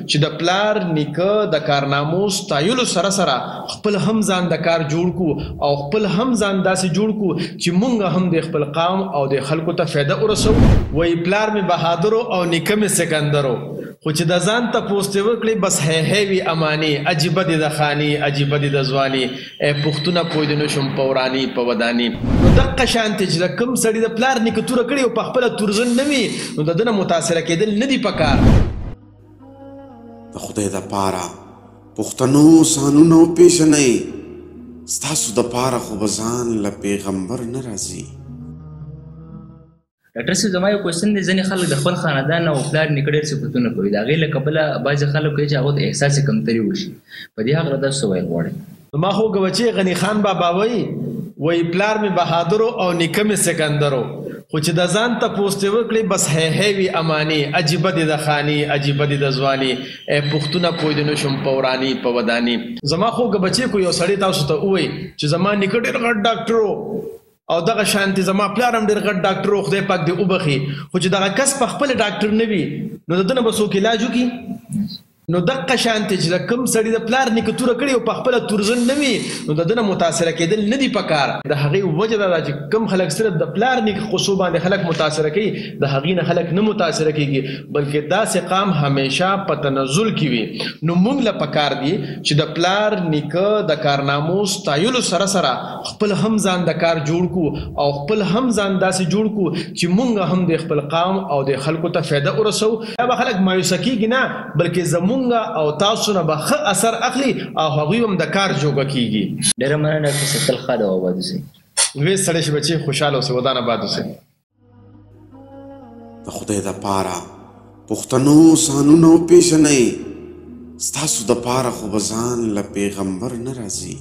چې د پلار نیکه د کارنامو ستایلو سره سره خپل هم ځان د کار جوړ کو او خپل هم ځان داسې جوړ کو چې مونږ هم د خپل قوم او د خلکو ته فایده ورسو. وای پلار می بهادرو او نیکه می سکندرو خو چې د ځان ته پوسټ وکړي بس هی وی امانی عجیب دي د خانی عجیب دي د ځواني پښتونه پوی د نشم پورانی په ودانی. نو دغه شانت چې د کم سړي د پلار نیکه تور کړي او په خپل تورزن نوي نو د دنه متاثر کېدل نه دی پکار. د خدای د پاره پښتنو سانونو پیژنئ ستاسو د پاره خو به ځان له پیغمبر نه راځي. ډاکټر صاحب زما یو کوېسچن دی ځینې خلک د خپل خاندان او پلار نیکه ډېر صفتونه کوي د هغې له کبله بعضې خلک کوي چې هغو ته احساس کمتري وشي په دې هکله تاسو څه ویل غواړئ؟ ما خو ګوچې غني خان بابا وایي پلار می بهادرو او نیکه می سکندرو خو چې د ځان ته پوسټ وکړي بس هی وی امانی عجیب دي د خانی عجیب دي د ځواني پښتونه پوی د نشم پورانی په ودانی. زما خو ګبچې کو یو سړی تاسو ته وایي چې زما نیکه ډېر غټ ډاکټر او دغه شانتي زما پلار هم ډېر غټ ډاکټر خدای پاک دې وبخي خو چې دغه کس په خپل ډاکټر نه وي نو د دنه به څوک علاج وکړي. نو دغه شانتي چې د کم سړي د پلار نیکه توره کړي او په خپل تورزن نه وي نو د دنه متاثره کېدل نه دي پکار. د هغې وجه دا ده چې کم خلک صرف د پلار نیکه خصو باندې خلک متاثره کوي د هغې نه خلک نه متاثره کېږي بلکې داسې قام همیشه په تنزل کې وي. نو موږ له پکار دي چې د پلار نیکه د کارنامو ستایلو سره سره خپل هم ځان د کار جوړ کو او خپل هم ځان داسې جوړ کو چې مونږ هم د خپل قوم او د خلکو ته فایده ورسو. دا به خلک مایوسه کېږي نه بلکې زمونږ او تاسو نه به ښه اثر اخلي او هغوی هم د کار جوګه کېږي. ډېره مننه ډاکټر صاحب تل ښه ده او آباد اوسئ. وې سړی شي بچي خوشحاله اوسئ ودان آباد اوسئ. د خدای د پاره پښتنو سانونو پیژنئ ستاسو د پاره خو به ځان له پیغمبر نه راځي.